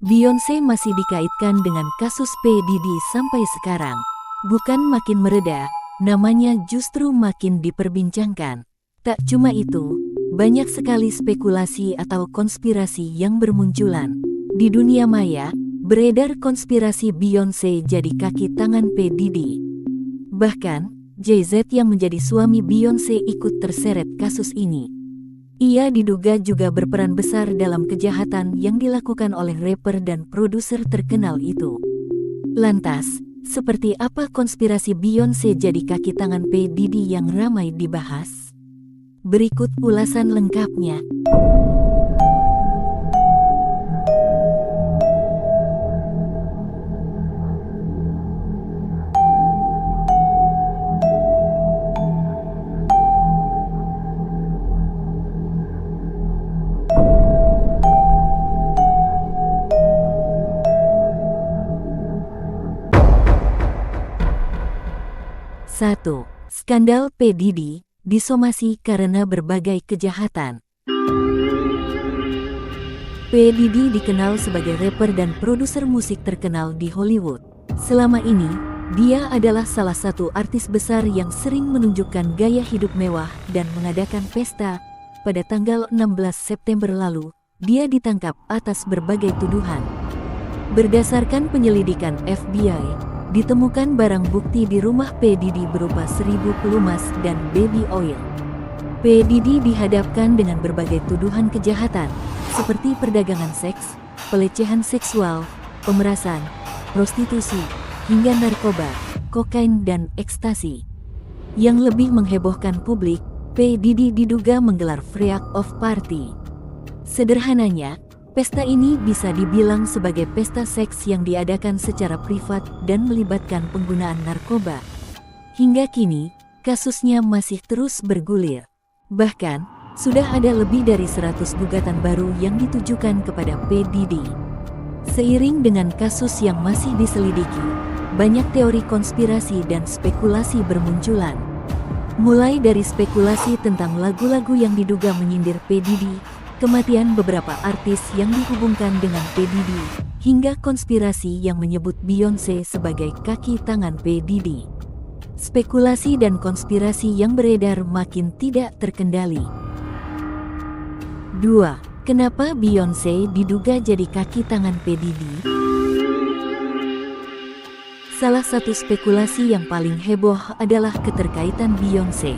Beyoncé masih dikaitkan dengan kasus P. Diddy sampai sekarang. Bukan makin mereda, namanya justru makin diperbincangkan. Tak cuma itu, banyak sekali spekulasi atau konspirasi yang bermunculan. Di dunia maya, beredar konspirasi Beyoncé jadi kaki tangan P. Diddy. Bahkan, Jay-Z yang menjadi suami Beyoncé ikut terseret kasus ini. Ia diduga juga berperan besar dalam kejahatan yang dilakukan oleh rapper dan produser terkenal itu. Lantas, seperti apa konspirasi Beyoncé jadi kaki tangan P. Diddy yang ramai dibahas? Berikut ulasan lengkapnya. Satu, skandal P. Diddy disomasi karena berbagai kejahatan. P. Diddy dikenal sebagai rapper dan produser musik terkenal di Hollywood. Selama ini, dia adalah salah satu artis besar yang sering menunjukkan gaya hidup mewah dan mengadakan pesta. Pada tanggal 16 September lalu, dia ditangkap atas berbagai tuduhan. Berdasarkan penyelidikan FBI, ditemukan barang bukti di rumah P. Diddy berupa 1000 pelumas dan baby oil. P. Diddy dihadapkan dengan berbagai tuduhan kejahatan, seperti perdagangan seks, pelecehan seksual, pemerasan, prostitusi, hingga narkoba, kokain dan ekstasi. Yang lebih menghebohkan publik, P. Diddy diduga menggelar freak of party. Sederhananya, pesta ini bisa dibilang sebagai pesta seks yang diadakan secara privat dan melibatkan penggunaan narkoba. Hingga kini, kasusnya masih terus bergulir. Bahkan, sudah ada lebih dari 100 gugatan baru yang ditujukan kepada P. Diddy. Seiring dengan kasus yang masih diselidiki, banyak teori konspirasi dan spekulasi bermunculan. Mulai dari spekulasi tentang lagu-lagu yang diduga menyindir P. Diddy, kematian beberapa artis yang dihubungkan dengan P. Diddy, hingga konspirasi yang menyebut Beyoncé sebagai kaki tangan P. Diddy. Spekulasi dan konspirasi yang beredar makin tidak terkendali. 2. Kenapa Beyoncé diduga jadi kaki tangan P. Diddy? Salah satu spekulasi yang paling heboh adalah keterkaitan Beyoncé.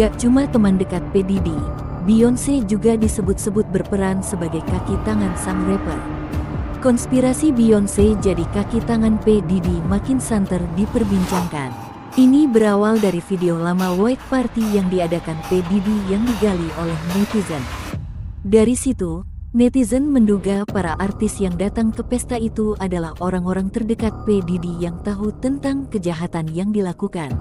Gak cuma teman dekat P. Diddy, Beyoncé juga disebut-sebut berperan sebagai kaki tangan sang rapper. Konspirasi Beyoncé jadi kaki tangan P. Diddy makin santer diperbincangkan. Ini berawal dari video lama White Party yang diadakan P. Diddy yang digali oleh netizen. Dari situ, netizen menduga para artis yang datang ke pesta itu adalah orang-orang terdekat P. Diddy yang tahu tentang kejahatan yang dilakukan.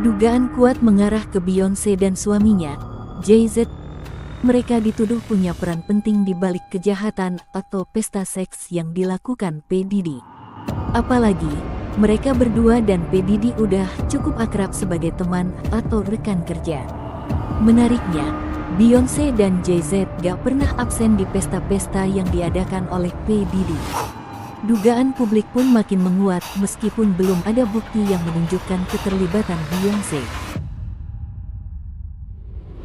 Dugaan kuat mengarah ke Beyoncé dan suaminya, Jay-Z. Mereka dituduh punya peran penting di balik kejahatan atau pesta seks yang dilakukan P. Diddy. Apalagi, mereka berdua dan P. Diddy udah cukup akrab sebagai teman atau rekan kerja. Menariknya, Beyoncé dan Jay-Z gak pernah absen di pesta-pesta yang diadakan oleh P. Diddy. Dugaan publik pun makin menguat meskipun belum ada bukti yang menunjukkan keterlibatan Beyoncé.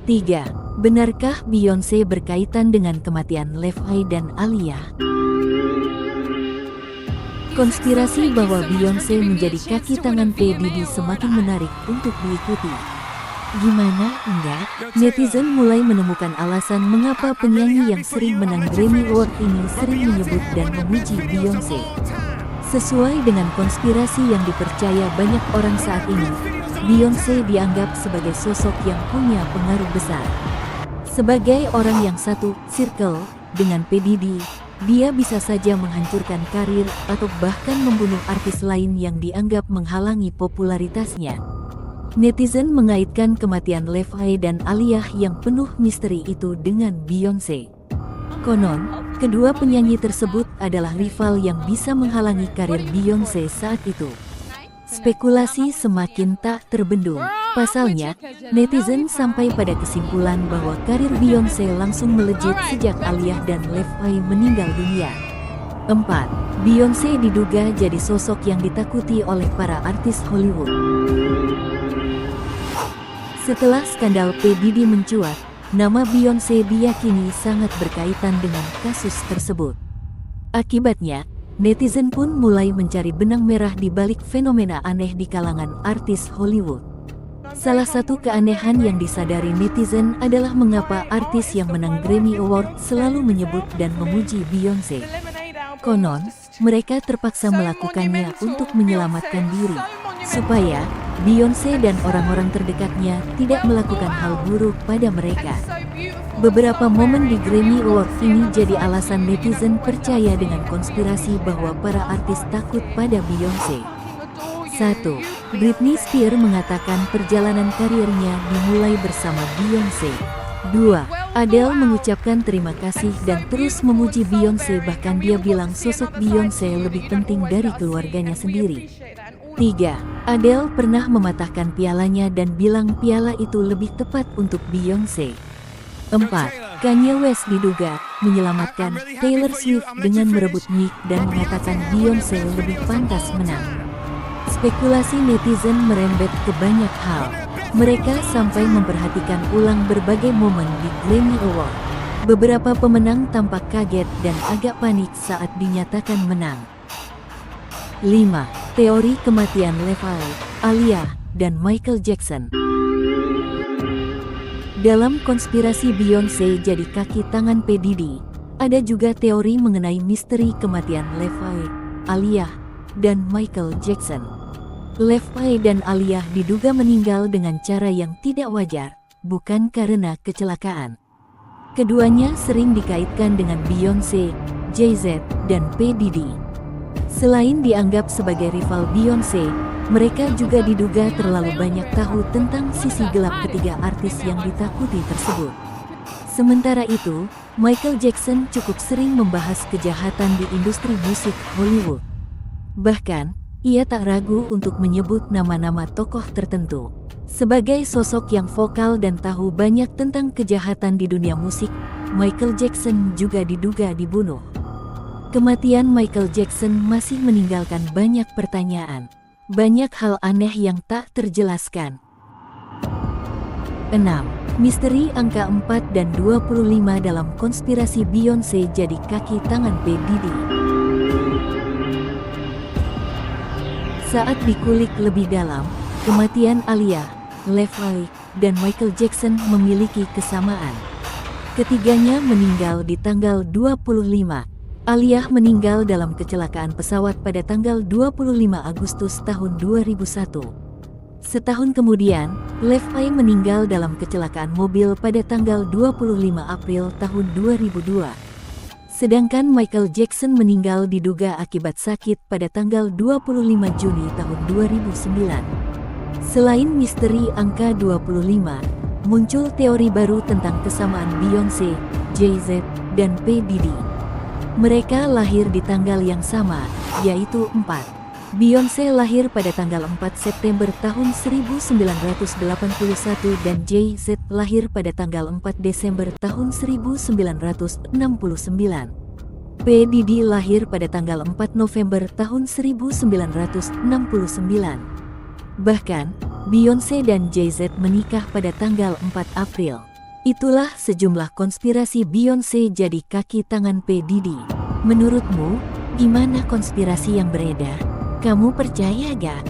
3. Benarkah Beyoncé berkaitan dengan kematian Levi dan Aaliyah? Konspirasi bahwa Beyoncé menjadi kaki tangan P. Diddy semakin menarik untuk diikuti. Gimana enggak? Netizen mulai menemukan alasan mengapa penyanyi yang sering menang Grammy Award ini sering menyebut dan memuji Beyoncé. Sesuai dengan konspirasi yang dipercaya banyak orang saat ini, Beyoncé dianggap sebagai sosok yang punya pengaruh besar. Sebagai orang yang satu circle dengan P. Diddy, dia bisa saja menghancurkan karir atau bahkan membunuh artis lain yang dianggap menghalangi popularitasnya. Netizen mengaitkan kematian Levi dan Aaliyah yang penuh misteri itu dengan Beyoncé. Konon, kedua penyanyi tersebut adalah rival yang bisa menghalangi karir Beyoncé saat itu. Spekulasi semakin tak terbendung. Pasalnya, netizen sampai pada kesimpulan bahwa karir Beyoncé langsung melejit sejak Aaliyah dan Levi meninggal dunia. 4. Beyoncé diduga jadi sosok yang ditakuti oleh para artis Hollywood. Setelah skandal P. Diddy mencuat, nama Beyoncé diyakini sangat berkaitan dengan kasus tersebut. Akibatnya, netizen pun mulai mencari benang merah di balik fenomena aneh di kalangan artis Hollywood. Salah satu keanehan yang disadari netizen adalah mengapa artis yang menang Grammy Award selalu menyebut dan memuji Beyoncé. Konon, mereka terpaksa melakukannya untuk menyelamatkan diri, supaya Beyoncé dan orang-orang terdekatnya tidak melakukan hal buruk pada mereka. Beberapa momen di Grammy Award ini jadi alasan netizen percaya dengan konspirasi bahwa para artis takut pada Beyoncé. 1. Britney Spears mengatakan perjalanan karirnya dimulai bersama Beyoncé. 2. Adele mengucapkan terima kasih dan terus memuji Beyoncé, bahkan dia bilang sosok Beyoncé lebih penting dari keluarganya sendiri. 3. Adele pernah mematahkan pialanya dan bilang piala itu lebih tepat untuk Beyoncé. 4. Kanye West diduga menyelamatkan Taylor Swift dengan merebut mic dan mengatakan Beyoncé lebih pantas menang. Spekulasi netizen merembet ke banyak hal. Mereka sampai memperhatikan ulang berbagai momen di Grammy Award. Beberapa pemenang tampak kaget dan agak panik saat dinyatakan menang. 5. Teori kematian Levi, Aaliyah, dan Michael Jackson. Dalam konspirasi Beyoncé jadi kaki tangan P. Diddy, ada juga teori mengenai misteri kematian Levi, Aaliyah, dan Michael Jackson. Levi dan Aaliyah diduga meninggal dengan cara yang tidak wajar, bukan karena kecelakaan. Keduanya sering dikaitkan dengan Beyoncé, Jay-Z, dan P. Diddy. Selain dianggap sebagai rival Beyoncé, mereka juga diduga terlalu banyak tahu tentang sisi gelap ketiga artis yang ditakuti tersebut. Sementara itu, Michael Jackson cukup sering membahas kejahatan di industri musik Hollywood. Bahkan, ia tak ragu untuk menyebut nama-nama tokoh tertentu. Sebagai sosok yang vokal dan tahu banyak tentang kejahatan di dunia musik, Michael Jackson juga diduga dibunuh. Kematian Michael Jackson masih meninggalkan banyak pertanyaan. Banyak hal aneh yang tak terjelaskan. 6. Misteri angka 4 dan 25 dalam konspirasi Beyoncé jadi kaki tangan P. Diddy. Saat dikulik lebih dalam, kematian Aaliyah, Levi, dan Michael Jackson memiliki kesamaan. Ketiganya meninggal di tanggal 25. Aaliyah meninggal dalam kecelakaan pesawat pada tanggal 25 Agustus tahun 2001. Setahun kemudian, Levi meninggal dalam kecelakaan mobil pada tanggal 25 April tahun 2002. Sedangkan Michael Jackson meninggal diduga akibat sakit pada tanggal 25 Juni tahun 2009. Selain misteri angka 25, muncul teori baru tentang kesamaan Beyoncé, Jay-Z, dan P. Diddy. Mereka lahir di tanggal yang sama, yaitu 4. Beyoncé lahir pada tanggal 4 September tahun 1981 dan Jay-Z lahir pada tanggal 4 Desember tahun 1969. P. Diddy lahir pada tanggal 4 November tahun 1969. Bahkan, Beyoncé dan Jay-Z menikah pada tanggal 4 April. Itulah sejumlah konspirasi Beyoncé jadi kaki tangan P. Diddy. Menurutmu, gimana konspirasi yang beredar? Kamu percaya gak?